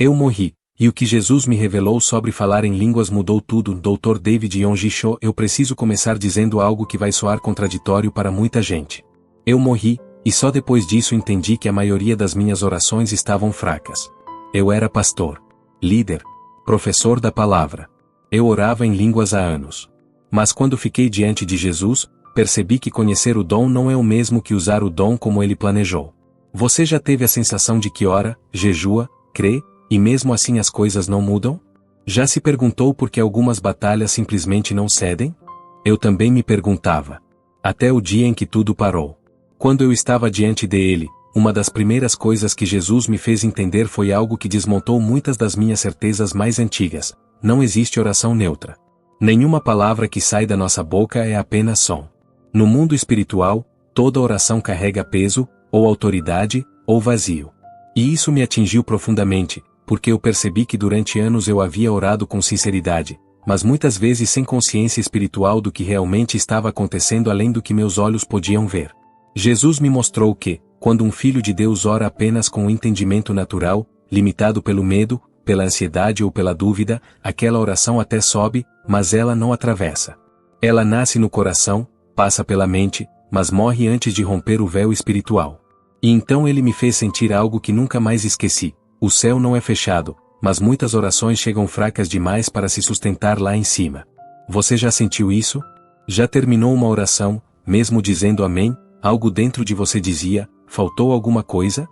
Eu morri, e o que Jesus me revelou sobre falar em línguas mudou tudo. Dr. David Yonggi Cho. Eu preciso começar dizendo algo que vai soar contraditório para muita gente. Eu morri, e só depois disso entendi que a maioria das minhas orações estavam fracas. Eu era pastor, líder, professor da palavra. Eu orava em línguas há anos. Mas quando fiquei diante de Jesus, percebi que conhecer o dom não é o mesmo que usar o dom como ele planejou. Você já teve a sensação de que ora, jejua, crê, e mesmo assim as coisas não mudam? Já se perguntou por que algumas batalhas simplesmente não cedem? Eu também me perguntava. Até o dia em que tudo parou. Quando eu estava diante dele, uma das primeiras coisas que Jesus me fez entender foi algo que desmontou muitas das minhas certezas mais antigas. Não existe oração neutra. Nenhuma palavra que sai da nossa boca é apenas som. No mundo espiritual, toda oração carrega peso, ou autoridade, ou vazio. E isso me atingiu profundamente, porque eu percebi que durante anos eu havia orado com sinceridade, mas muitas vezes sem consciência espiritual do que realmente estava acontecendo além do que meus olhos podiam ver. Jesus me mostrou que, quando um filho de Deus ora apenas com o entendimento natural, limitado pelo medo, pela ansiedade ou pela dúvida, aquela oração até sobe, mas ela não atravessa. Ela nasce no coração, passa pela mente, mas morre antes de romper o véu espiritual. E então ele me fez sentir algo que nunca mais esqueci. O céu não é fechado, mas muitas orações chegam fracas demais para se sustentar lá em cima. Você já sentiu isso? Já terminou uma oração, mesmo dizendo amém, algo dentro de você dizia, faltou alguma coisa?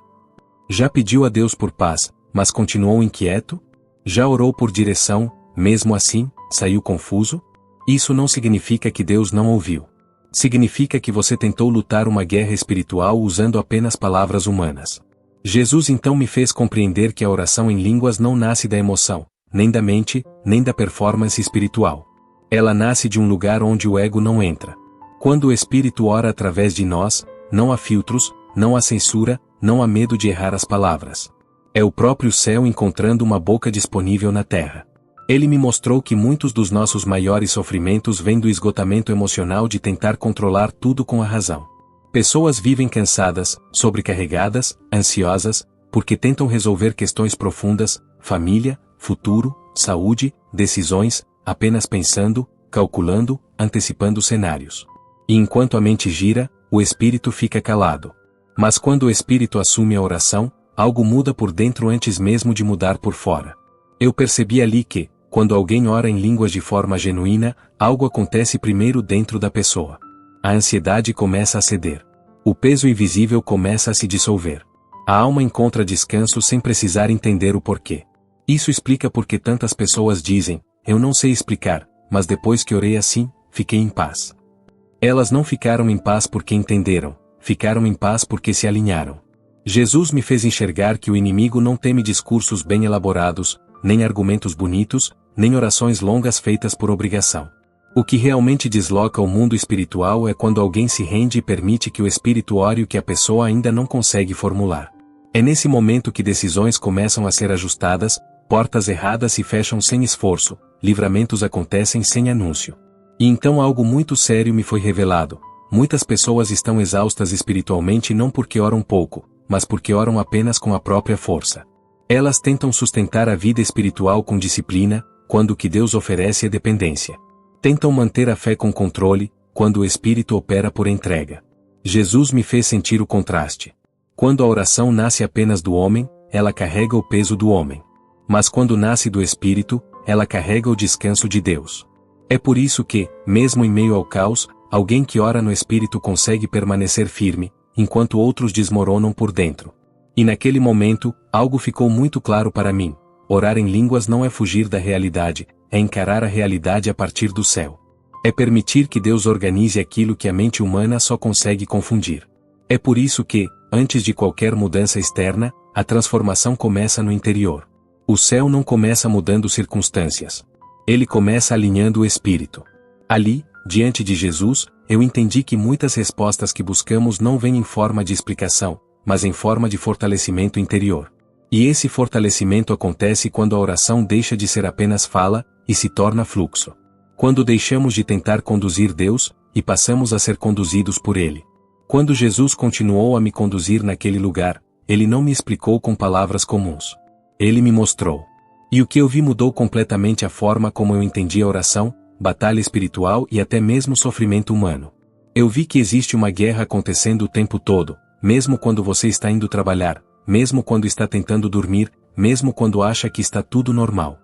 Já pediu a Deus por paz, mas continuou inquieto? Já orou por direção, mesmo assim, saiu confuso? Isso não significa que Deus não ouviu. Significa que você tentou lutar uma guerra espiritual usando apenas palavras humanas. Jesus então me fez compreender que a oração em línguas não nasce da emoção, nem da mente, nem da performance espiritual. Ela nasce de um lugar onde o ego não entra. Quando o Espírito ora através de nós, não há filtros, não há censura, não há medo de errar as palavras. É o próprio céu encontrando uma boca disponível na terra. Ele me mostrou que muitos dos nossos maiores sofrimentos vêm do esgotamento emocional de tentar controlar tudo com a razão. Pessoas vivem cansadas, sobrecarregadas, ansiosas, porque tentam resolver questões profundas, família, futuro, saúde, decisões, apenas pensando, calculando, antecipando cenários. E enquanto a mente gira, o espírito fica calado. Mas quando o espírito assume a oração, algo muda por dentro antes mesmo de mudar por fora. Eu percebi ali que, quando alguém ora em línguas de forma genuína, algo acontece primeiro dentro da pessoa. A ansiedade começa a ceder. O peso invisível começa a se dissolver. A alma encontra descanso sem precisar entender o porquê. Isso explica por que tantas pessoas dizem, eu não sei explicar, mas depois que orei assim, fiquei em paz. Elas não ficaram em paz porque entenderam, ficaram em paz porque se alinharam. Jesus me fez enxergar que o inimigo não teme discursos bem elaborados, nem argumentos bonitos, nem orações longas feitas por obrigação. O que realmente desloca o mundo espiritual é quando alguém se rende e permite que o Espírito ore o que a pessoa ainda não consegue formular. É nesse momento que decisões começam a ser ajustadas, portas erradas se fecham sem esforço, livramentos acontecem sem anúncio. E então algo muito sério me foi revelado. Muitas pessoas estão exaustas espiritualmente não porque oram pouco, mas porque oram apenas com a própria força. Elas tentam sustentar a vida espiritual com disciplina, quando o que Deus oferece é dependência. Tentam manter a fé com controle, quando o Espírito opera por entrega. Jesus me fez sentir o contraste. Quando a oração nasce apenas do homem, ela carrega o peso do homem. Mas quando nasce do Espírito, ela carrega o descanso de Deus. É por isso que, mesmo em meio ao caos, alguém que ora no Espírito consegue permanecer firme, enquanto outros desmoronam por dentro. E naquele momento, algo ficou muito claro para mim. Orar em línguas não é fugir da realidade, é encarar a realidade a partir do céu. É permitir que Deus organize aquilo que a mente humana só consegue confundir. É por isso que, antes de qualquer mudança externa, a transformação começa no interior. O céu não começa mudando circunstâncias. Ele começa alinhando o espírito. Ali, diante de Jesus, eu entendi que muitas respostas que buscamos não vêm em forma de explicação, mas em forma de fortalecimento interior. E esse fortalecimento acontece quando a oração deixa de ser apenas fala, e se torna fluxo. Quando deixamos de tentar conduzir Deus, e passamos a ser conduzidos por Ele. Quando Jesus continuou a me conduzir naquele lugar, Ele não me explicou com palavras comuns. Ele me mostrou. E o que eu vi mudou completamente a forma como eu entendi a oração, batalha espiritual e até mesmo sofrimento humano. Eu vi que existe uma guerra acontecendo o tempo todo, mesmo quando você está indo trabalhar, mesmo quando está tentando dormir, mesmo quando acha que está tudo normal.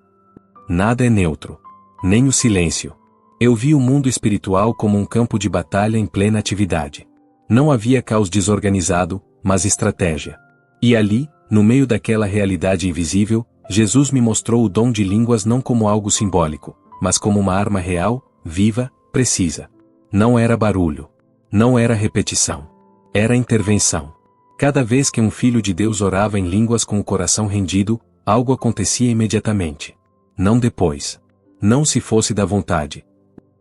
Nada é neutro. Nem o silêncio. Eu vi o mundo espiritual como um campo de batalha em plena atividade. Não havia caos desorganizado, mas estratégia. E ali, no meio daquela realidade invisível, Jesus me mostrou o dom de línguas não como algo simbólico, mas como uma arma real, viva, precisa. Não era barulho. Não era repetição. Era intervenção. Cada vez que um filho de Deus orava em línguas com o coração rendido, algo acontecia imediatamente. Não depois. Não se fosse da vontade.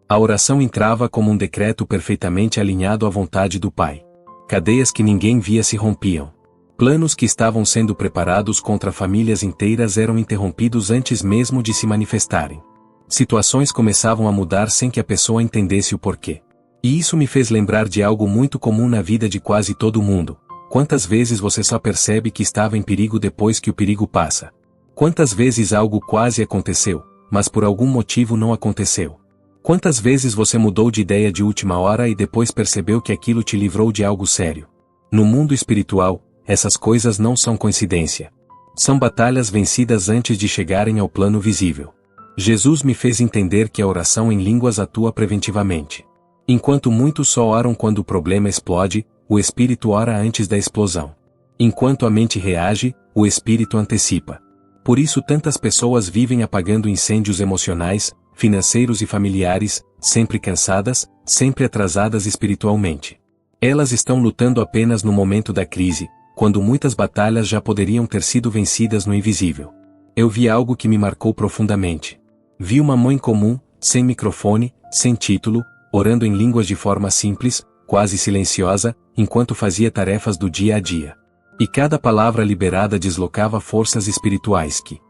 A oração entrava como um decreto perfeitamente alinhado à vontade do Pai. Cadeias que ninguém via se rompiam. Planos que estavam sendo preparados contra famílias inteiras eram interrompidos antes mesmo de se manifestarem. Situações começavam a mudar sem que a pessoa entendesse o porquê. E isso me fez lembrar de algo muito comum na vida de quase todo mundo. Quantas vezes você só percebe que estava em perigo depois que o perigo passa? Quantas vezes algo quase aconteceu, mas por algum motivo não aconteceu? Quantas vezes você mudou de ideia de última hora e depois percebeu que aquilo te livrou de algo sério? No mundo espiritual, essas coisas não são coincidência. São batalhas vencidas antes de chegarem ao plano visível. Jesus me fez entender que a oração em línguas atua preventivamente. Enquanto muitos só oram quando o problema explode, o Espírito ora antes da explosão. Enquanto a mente reage, o Espírito antecipa. Por isso tantas pessoas vivem apagando incêndios emocionais, financeiros e familiares, sempre cansadas, sempre atrasadas espiritualmente. Elas estão lutando apenas no momento da crise, quando muitas batalhas já poderiam ter sido vencidas no invisível. Eu vi algo que me marcou profundamente. Vi uma mãe comum, sem microfone, sem título, orando em línguas de forma simples, quase silenciosa, enquanto fazia tarefas do dia a dia. E cada palavra liberada deslocava forças espirituais que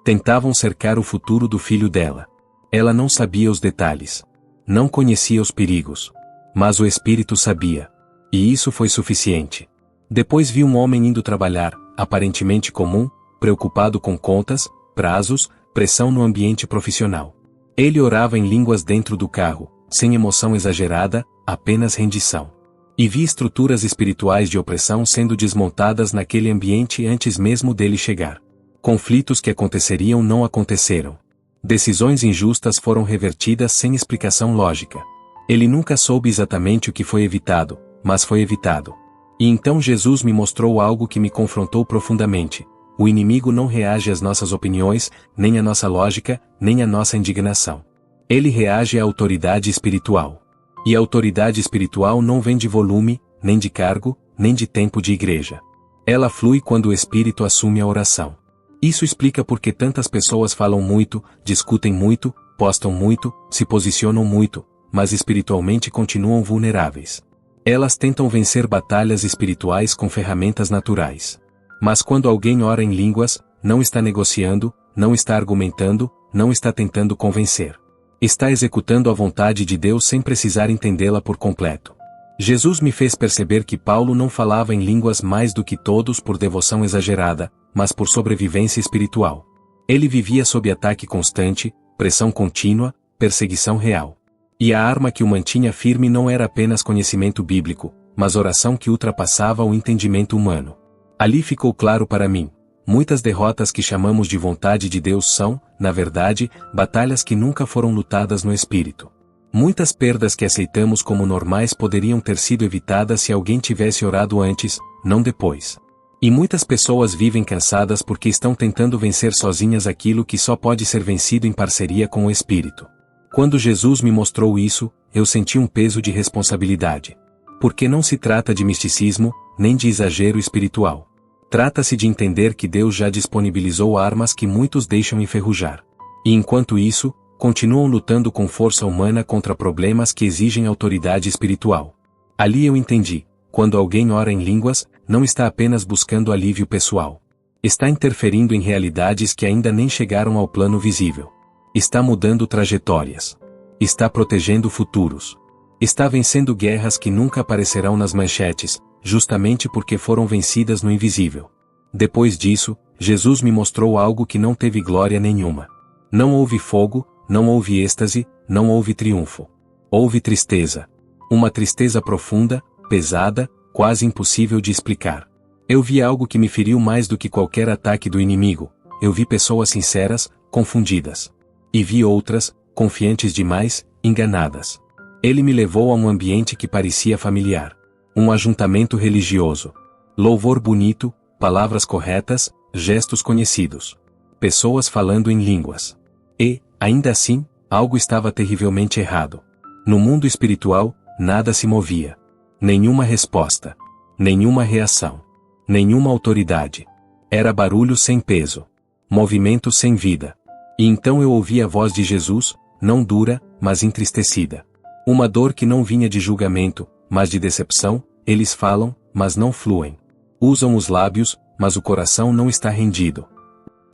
tentavam cercar o futuro do filho dela. Ela não sabia os detalhes. Não conhecia os perigos. Mas o Espírito sabia. E isso foi suficiente. Depois vi um homem indo trabalhar, aparentemente comum, preocupado com contas, prazos, pressão no ambiente profissional. Ele orava em línguas dentro do carro, sem emoção exagerada, apenas rendição. E vi estruturas espirituais de opressão sendo desmontadas naquele ambiente antes mesmo dele chegar. Conflitos que aconteceriam não aconteceram. Decisões injustas foram revertidas sem explicação lógica. Ele nunca soube exatamente o que foi evitado, mas foi evitado. E então Jesus me mostrou algo que me confrontou profundamente. O inimigo não reage às nossas opiniões, nem à nossa lógica, nem à nossa indignação. Ele reage à autoridade espiritual. E a autoridade espiritual não vem de volume, nem de cargo, nem de tempo de igreja. Ela flui quando o Espírito assume a oração. Isso explica por que tantas pessoas falam muito, discutem muito, postam muito, se posicionam muito, mas espiritualmente continuam vulneráveis. Elas tentam vencer batalhas espirituais com ferramentas naturais. Mas quando alguém ora em línguas, não está negociando, não está argumentando, não está tentando convencer. Está executando a vontade de Deus sem precisar entendê-la por completo. Jesus me fez perceber que Paulo não falava em línguas mais do que todos por devoção exagerada, mas por sobrevivência espiritual. Ele vivia sob ataque constante, pressão contínua, perseguição real. E a arma que o mantinha firme não era apenas conhecimento bíblico, mas oração que ultrapassava o entendimento humano. Ali ficou claro para mim. Muitas derrotas que chamamos de vontade de Deus são, na verdade, batalhas que nunca foram lutadas no espírito. Muitas perdas que aceitamos como normais poderiam ter sido evitadas se alguém tivesse orado antes, não depois. E muitas pessoas vivem cansadas porque estão tentando vencer sozinhas aquilo que só pode ser vencido em parceria com o Espírito. Quando Jesus me mostrou isso, eu senti um peso de responsabilidade. Porque não se trata de misticismo, nem de exagero espiritual. Trata-se de entender que Deus já disponibilizou armas que muitos deixam enferrujar. E enquanto isso, continuam lutando com força humana contra problemas que exigem autoridade espiritual. Ali eu entendi, quando alguém ora em línguas, não está apenas buscando alívio pessoal. Está interferindo em realidades que ainda nem chegaram ao plano visível. Está mudando trajetórias. Está protegendo futuros. Está vencendo guerras que nunca aparecerão nas manchetes, justamente porque foram vencidas no invisível. Depois disso, Jesus me mostrou algo que não teve glória nenhuma. Não houve fogo, não houve êxtase, não houve triunfo. Houve tristeza. Uma tristeza profunda, pesada, quase impossível de explicar. Eu vi algo que me feriu mais do que qualquer ataque do inimigo. Eu vi pessoas sinceras, confundidas. E vi outras, confiantes demais, enganadas. Ele me levou a um ambiente que parecia familiar. Um ajuntamento religioso. Louvor bonito, palavras corretas, gestos conhecidos. Pessoas falando em línguas. E, ainda assim, algo estava terrivelmente errado. No mundo espiritual, nada se movia. Nenhuma resposta. Nenhuma reação. Nenhuma autoridade. Era barulho sem peso. Movimento sem vida. E então eu ouvi a voz de Jesus, não dura, mas entristecida. Uma dor que não vinha de julgamento, mas de decepção. Eles falam, mas não fluem. Usam os lábios, mas o coração não está rendido.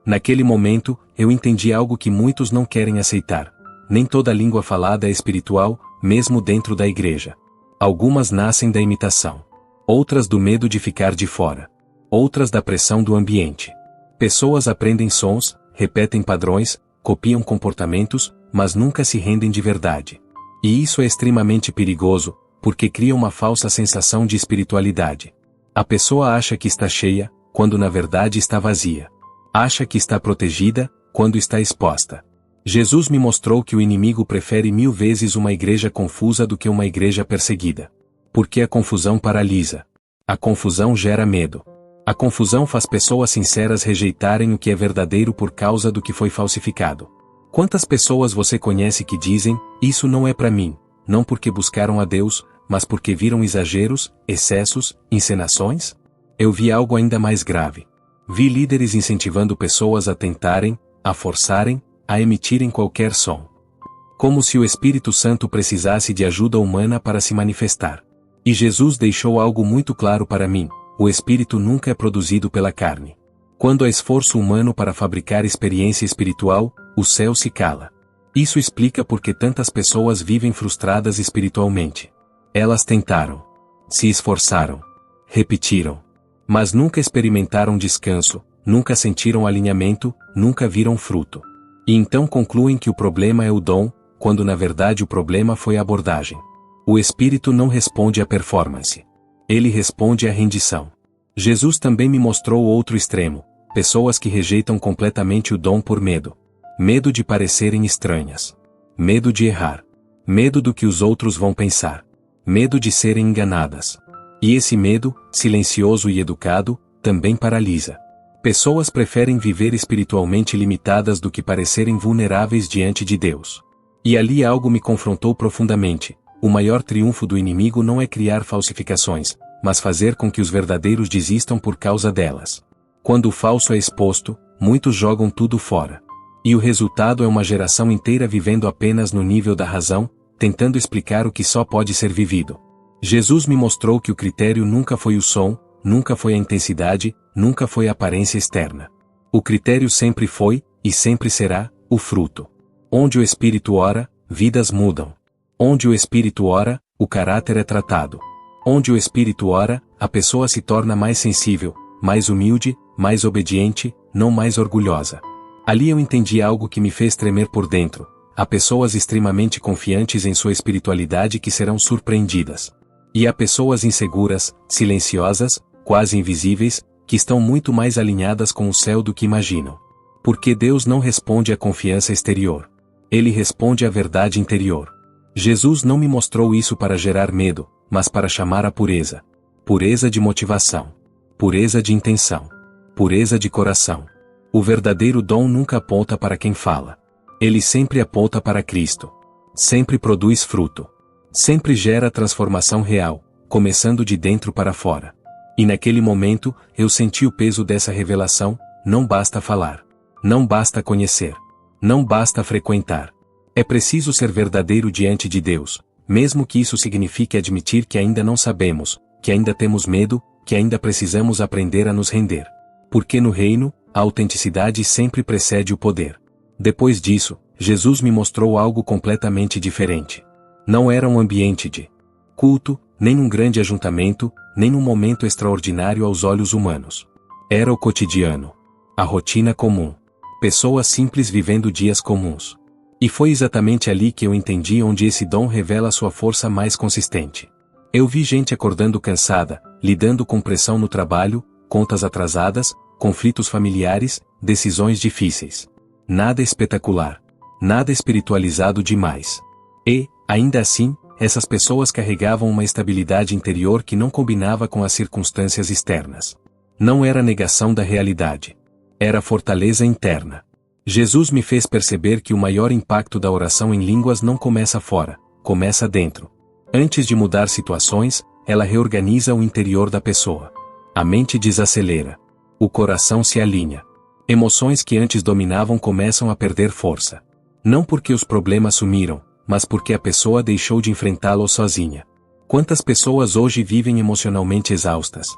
Naquele momento, eu entendi algo que muitos não querem aceitar. Nem toda língua falada é espiritual, mesmo dentro da igreja. Algumas nascem da imitação. Outras do medo de ficar de fora. Outras da pressão do ambiente. Pessoas aprendem sons, repetem padrões, copiam comportamentos, mas nunca se rendem de verdade. E isso é extremamente perigoso, porque cria uma falsa sensação de espiritualidade. A pessoa acha que está cheia, quando na verdade está vazia. Acha que está protegida, quando está exposta. Jesus me mostrou que o inimigo prefere 1000 vezes uma igreja confusa do que uma igreja perseguida. Porque a confusão paralisa. A confusão gera medo. A confusão faz pessoas sinceras rejeitarem o que é verdadeiro por causa do que foi falsificado. Quantas pessoas você conhece que dizem, isso não é para mim, não porque buscaram a Deus, mas porque viram exageros, excessos, encenações? Eu vi algo ainda mais grave. Vi líderes incentivando pessoas a tentarem, a forçarem, a emitirem qualquer som. Como se o Espírito Santo precisasse de ajuda humana para se manifestar. E Jesus deixou algo muito claro para mim: o Espírito nunca é produzido pela carne. Quando há esforço humano para fabricar experiência espiritual, o céu se cala. Isso explica por que tantas pessoas vivem frustradas espiritualmente. Elas tentaram. Se esforçaram. Repetiram. Mas nunca experimentaram descanso, nunca sentiram alinhamento, nunca viram fruto. E então concluem que o problema é o dom, quando na verdade o problema foi a abordagem. O Espírito não responde à performance. Ele responde à rendição. Jesus também me mostrou outro extremo: pessoas que rejeitam completamente o dom por medo. Medo de parecerem estranhas. Medo de errar. Medo do que os outros vão pensar. Medo de serem enganadas. E esse medo, silencioso e educado, também paralisa. Pessoas preferem viver espiritualmente limitadas do que parecerem vulneráveis diante de Deus. E ali algo me confrontou profundamente: o maior triunfo do inimigo não é criar falsificações, mas fazer com que os verdadeiros desistam por causa delas. Quando o falso é exposto, muitos jogam tudo fora. E o resultado é uma geração inteira vivendo apenas no nível da razão, tentando explicar o que só pode ser vivido. Jesus me mostrou que o critério nunca foi o som, nunca foi a intensidade, nunca foi a aparência externa. O critério sempre foi, e sempre será, o fruto. Onde o Espírito ora, vidas mudam. Onde o Espírito ora, o caráter é tratado. Onde o Espírito ora, a pessoa se torna mais sensível, mais humilde, mais obediente, não mais orgulhosa. Ali eu entendi algo que me fez tremer por dentro: há pessoas extremamente confiantes em sua espiritualidade que serão surpreendidas. E há pessoas inseguras, silenciosas, quase invisíveis, que estão muito mais alinhadas com o céu do que imaginam. Porque Deus não responde à confiança exterior. Ele responde à verdade interior. Jesus não me mostrou isso para gerar medo, mas para chamar a pureza. Pureza de motivação. Pureza de intenção. Pureza de coração. O verdadeiro dom nunca aponta para quem fala. Ele sempre aponta para Cristo. Sempre produz fruto. Sempre gera transformação real, começando de dentro para fora. E naquele momento, eu senti o peso dessa revelação: não basta falar. Não basta conhecer. Não basta frequentar. É preciso ser verdadeiro diante de Deus, mesmo que isso signifique admitir que ainda não sabemos, que ainda temos medo, que ainda precisamos aprender a nos render. Porque no reino, a autenticidade sempre precede o poder. Depois disso, Jesus me mostrou algo completamente diferente. Não era um ambiente de culto, nem um grande ajuntamento, nem um momento extraordinário aos olhos humanos. Era o cotidiano. A rotina comum. Pessoas simples vivendo dias comuns. E foi exatamente ali que eu entendi onde esse dom revela sua força mais consistente. Eu vi gente acordando cansada, lidando com pressão no trabalho, contas atrasadas, conflitos familiares, decisões difíceis. Nada espetacular. Nada espiritualizado demais. E, ainda assim, essas pessoas carregavam uma estabilidade interior que não combinava com as circunstâncias externas. Não era negação da realidade. Era fortaleza interna. Jesus me fez perceber que o maior impacto da oração em línguas não começa fora, começa dentro. Antes de mudar situações, ela reorganiza o interior da pessoa. A mente desacelera. O coração se alinha. Emoções que antes dominavam começam a perder força. Não porque os problemas sumiram, mas porque a pessoa deixou de enfrentá-los sozinha. Quantas pessoas hoje vivem emocionalmente exaustas?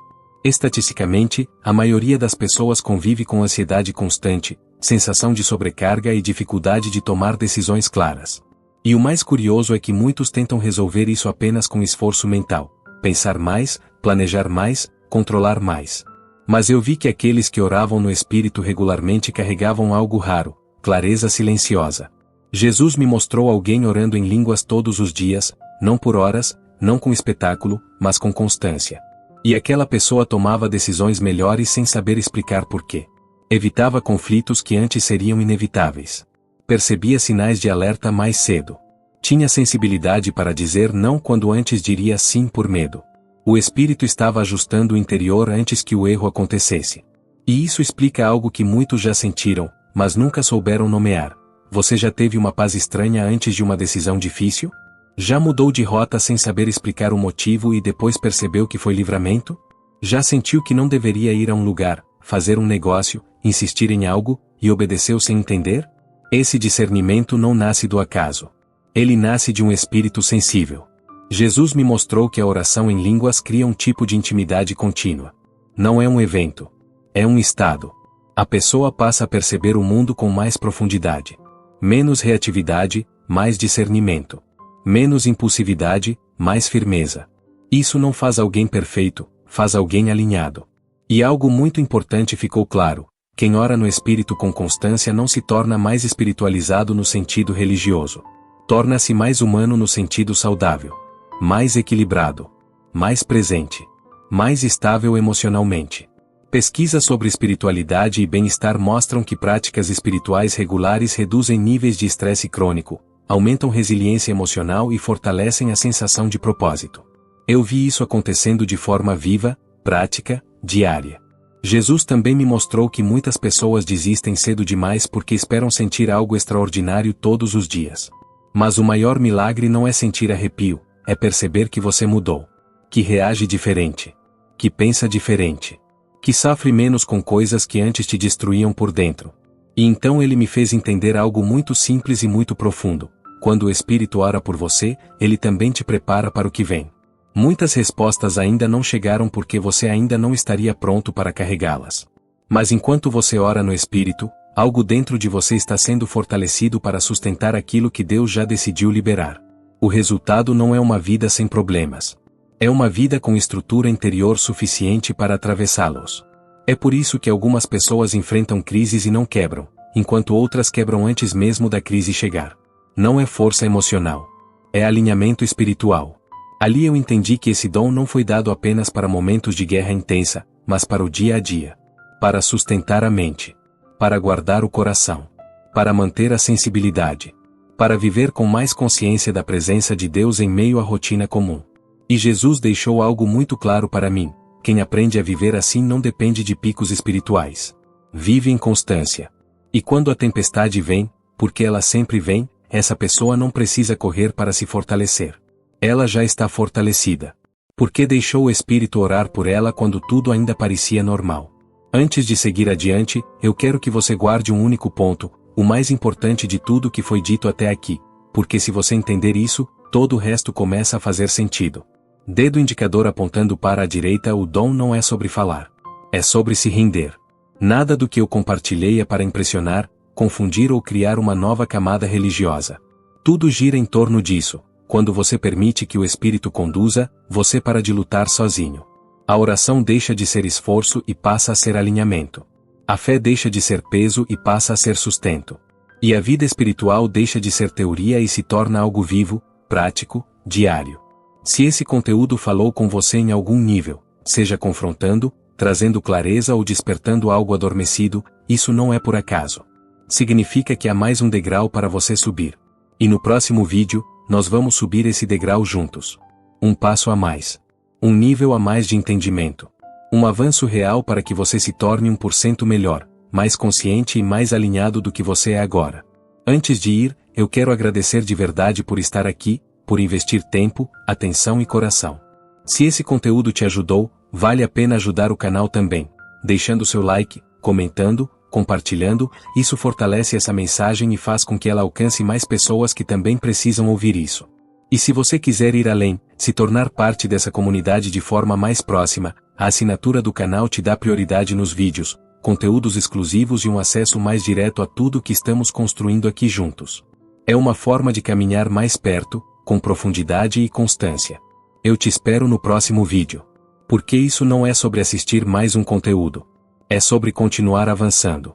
Estatisticamente, a maioria das pessoas convive com ansiedade constante, sensação de sobrecarga e dificuldade de tomar decisões claras. E o mais curioso é que muitos tentam resolver isso apenas com esforço mental, pensar mais, planejar mais, controlar mais. Mas eu vi que aqueles que oravam no Espírito regularmente carregavam algo raro, clareza silenciosa. Jesus me mostrou alguém orando em línguas todos os dias, não por horas, não com espetáculo, mas com constância. E aquela pessoa tomava decisões melhores sem saber explicar porquê. Evitava conflitos que antes seriam inevitáveis. Percebia sinais de alerta mais cedo. Tinha sensibilidade para dizer não quando antes diria sim por medo. O espírito estava ajustando o interior antes que o erro acontecesse. E isso explica algo que muitos já sentiram, mas nunca souberam nomear. Você já teve uma paz estranha antes de uma decisão difícil? Já mudou de rota sem saber explicar o motivo e depois percebeu que foi livramento? Já sentiu que não deveria ir a um lugar, fazer um negócio, insistir em algo, e obedeceu sem entender? Esse discernimento não nasce do acaso. Ele nasce de um espírito sensível. Jesus me mostrou que a oração em línguas cria um tipo de intimidade contínua. Não é um evento. É um estado. A pessoa passa a perceber o mundo com mais profundidade. Menos reatividade, mais discernimento. Menos impulsividade, mais firmeza. Isso não faz alguém perfeito, faz alguém alinhado. E algo muito importante ficou claro: quem ora no Espírito com constância não se torna mais espiritualizado no sentido religioso. Torna-se mais humano no sentido saudável. Mais equilibrado. Mais presente. Mais estável emocionalmente. Pesquisas sobre espiritualidade e bem-estar mostram que práticas espirituais regulares reduzem níveis de estresse crônico, aumentam resiliência emocional e fortalecem a sensação de propósito. Eu vi isso acontecendo de forma viva, prática, diária. Jesus também me mostrou que muitas pessoas desistem cedo demais porque esperam sentir algo extraordinário todos os dias. Mas o maior milagre não é sentir arrepio, é perceber que você mudou. Que reage diferente. Que pensa diferente. Que sofre menos com coisas que antes te destruíam por dentro. E então ele me fez entender algo muito simples e muito profundo. Quando o Espírito ora por você, ele também te prepara para o que vem. Muitas respostas ainda não chegaram porque você ainda não estaria pronto para carregá-las. Mas enquanto você ora no Espírito, algo dentro de você está sendo fortalecido para sustentar aquilo que Deus já decidiu liberar. O resultado não é uma vida sem problemas. É uma vida com estrutura interior suficiente para atravessá-los. É por isso que algumas pessoas enfrentam crises e não quebram, enquanto outras quebram antes mesmo da crise chegar. Não é força emocional. É alinhamento espiritual. Ali eu entendi que esse dom não foi dado apenas para momentos de guerra intensa, mas para o dia a dia. Para sustentar a mente. Para guardar o coração. Para manter a sensibilidade. Para viver com mais consciência da presença de Deus em meio à rotina comum. E Jesus deixou algo muito claro para mim: quem aprende a viver assim não depende de picos espirituais. Vive em constância. E quando a tempestade vem, porque ela sempre vem, essa pessoa não precisa correr para se fortalecer. Ela já está fortalecida. Porque deixou o Espírito orar por ela quando tudo ainda parecia normal. Antes de seguir adiante, eu quero que você guarde um único ponto, o mais importante de tudo que foi dito até aqui, porque se você entender isso, todo o resto começa a fazer sentido. Dedo indicador apontando para a direita. O dom não é sobre falar. É sobre se render. Nada do que eu compartilhei é para impressionar, confundir ou criar uma nova camada religiosa. Tudo gira em torno disso. Quando você permite que o Espírito conduza, você para de lutar sozinho. A oração deixa de ser esforço e passa a ser alinhamento. A fé deixa de ser peso e passa a ser sustento. E a vida espiritual deixa de ser teoria e se torna algo vivo, prático, diário. Se esse conteúdo falou com você em algum nível, seja confrontando, trazendo clareza ou despertando algo adormecido, isso não é por acaso. Significa que há mais um degrau para você subir. E no próximo vídeo, nós vamos subir esse degrau juntos. Um passo a mais. Um nível a mais de entendimento. Um avanço real para que você se torne 1% melhor, mais consciente e mais alinhado do que você é agora. Antes de ir, eu quero agradecer de verdade por estar aqui, por investir tempo, atenção e coração. Se esse conteúdo te ajudou, vale a pena ajudar o canal também, deixando seu like, comentando, compartilhando, isso fortalece essa mensagem e faz com que ela alcance mais pessoas que também precisam ouvir isso. E se você quiser ir além, se tornar parte dessa comunidade de forma mais próxima, a assinatura do canal te dá prioridade nos vídeos, conteúdos exclusivos e um acesso mais direto a tudo que estamos construindo aqui juntos. É uma forma de caminhar mais perto, com profundidade e constância. Eu te espero no próximo vídeo. Porque isso não é sobre assistir mais um conteúdo. É sobre continuar avançando.